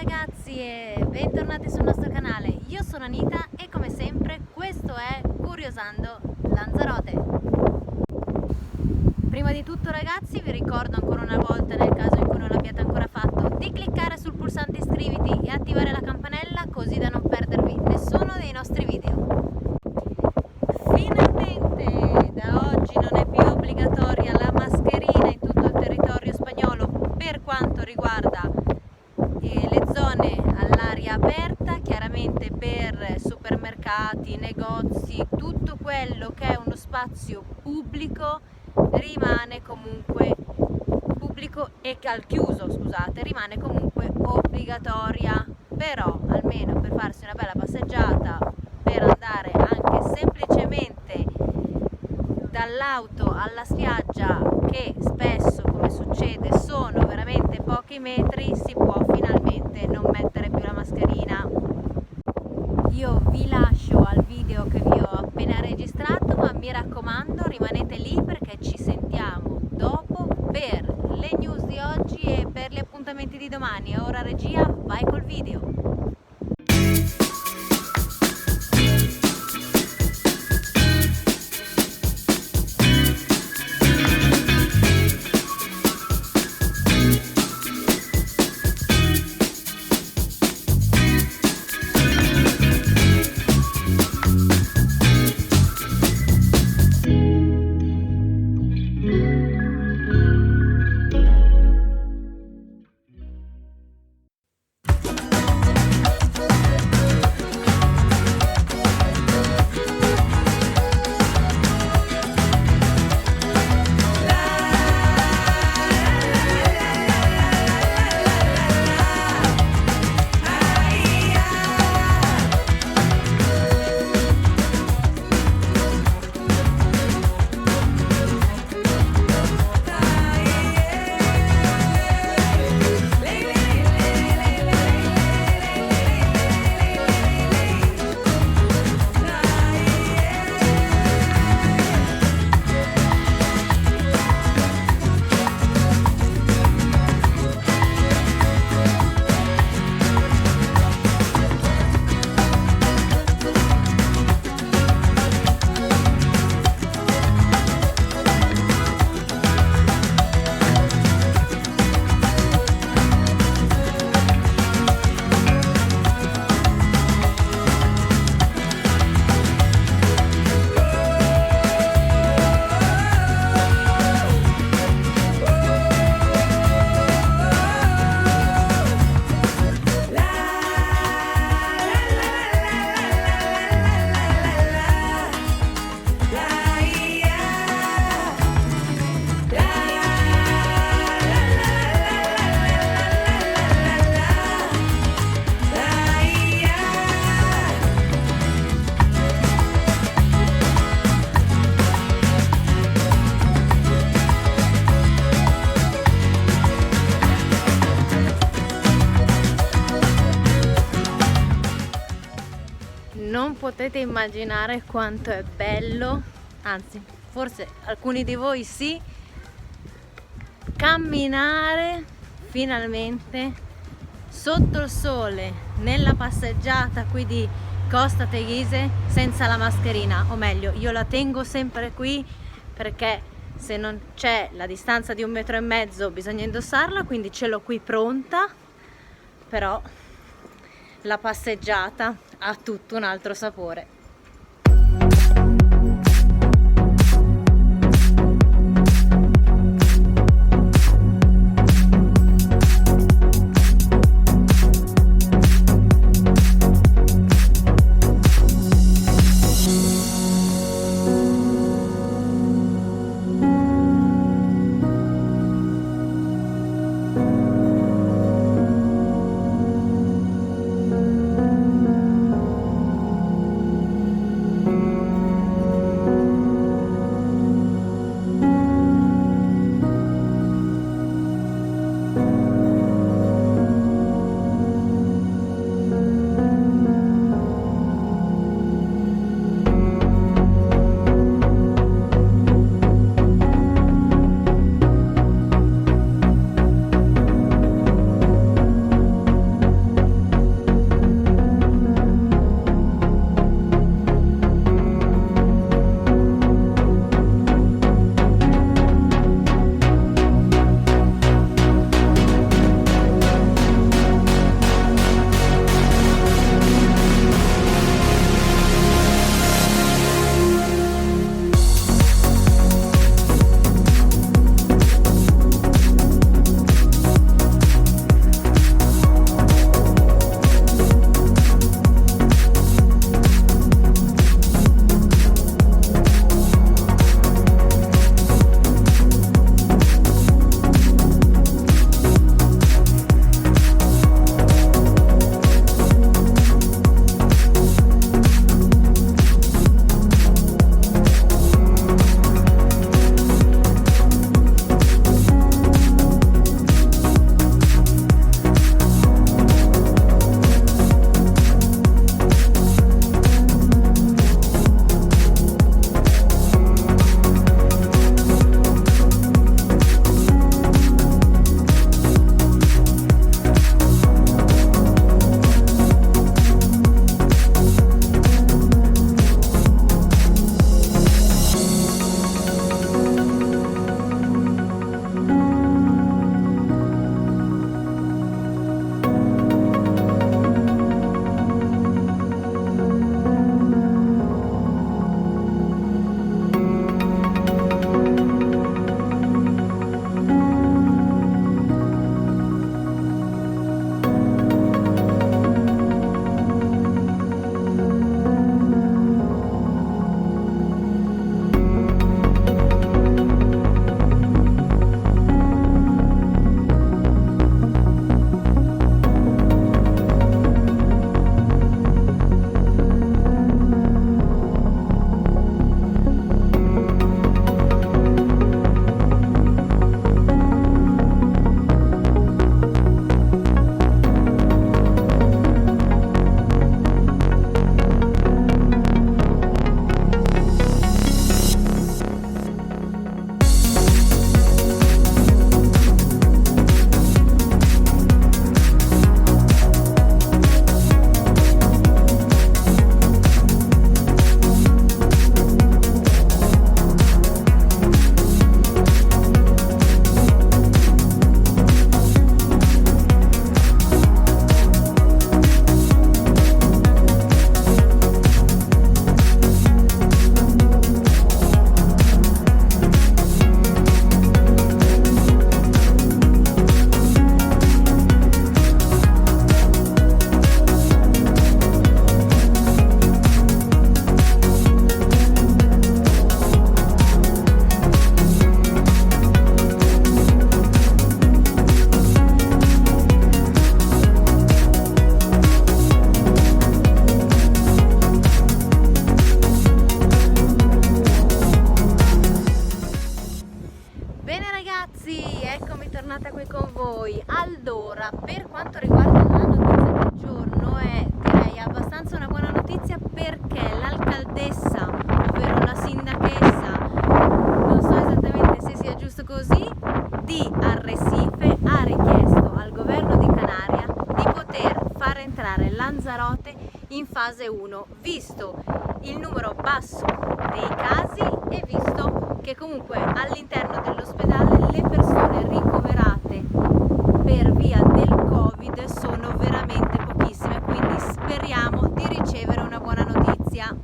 ragazzi e bentornati sul nostro canale. Io sono Anita e come sempre questo è Curiosando Lanzarote. Prima di tutto ragazzi vi ricordo ancora una volta, nel caso in cui non l'abbiate ancora fatto, di cliccare sul pulsante iscriviti e attivare la campanella così da non perdervi nessuno dei nostri video. Finalmente da oggi non è più obbligatoria la mascherina in tutto il territorio spagnolo per quanto riguarda le zone all'aria aperta, chiaramente per supermercati, negozi, tutto quello che è uno spazio pubblico rimane comunque pubblico e al chiuso, scusate, rimane comunque obbligatoria, però almeno per farsi una bella passeggiata, per andare anche semplicemente dall'auto alla spiaggia, che spesso, come succede, sono veramente pochi metri, si può finalmente non mettere più la mascherina. Io vi lascio al video che vi ho appena registrato, ma mi raccomando rimanete lì perché ci sentiamo dopo per le news di oggi e per gli appuntamenti di domani. E ora regia, vai col video! Non potete immaginare quanto è bello, anzi forse alcuni di voi sì, camminare finalmente sotto il sole nella passeggiata qui di Costa Teguise senza la mascherina, o meglio io la tengo sempre qui perché se non c'è la distanza di 1,5 metri bisogna indossarla, quindi ce l'ho qui pronta, però la passeggiata ha tutto un altro sapore. Allora, per quanto riguarda la notizia del giorno è direi abbastanza una buona notizia, perché l'alcaldessa, ovvero la sindachessa, non so esattamente se sia giusto così, di Arrecife ha richiesto al governo di Canaria di poter far entrare Lanzarote in fase 1, visto il numero basso dei casi e visto che comunque all'interno dell'ospedale le persone ricoverate per via del Covid sono veramente pochissime, quindi speriamo di ricevere una buona notizia.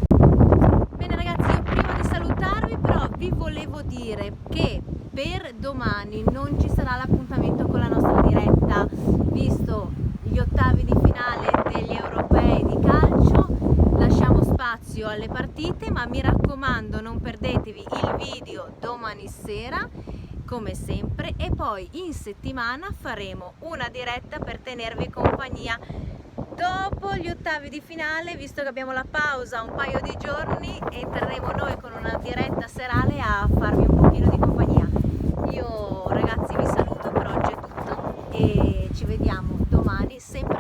Bene ragazzi, io prima di salutarvi però vi volevo dire che per domani non ci sarà l'appuntamento con la nostra diretta, visto gli ottavi di finale degli europei di calcio. Lasciamo spazio alle partite, ma mi raccomando non perdetevi il video domani sera come sempre, e poi in settimana faremo una diretta per tenervi compagnia dopo gli ottavi di finale. Visto che abbiamo la pausa un paio di giorni, entreremo noi con una diretta serale a farvi un pochino di compagnia. Io ragazzi vi saluto, per oggi è tutto e ci vediamo domani sempre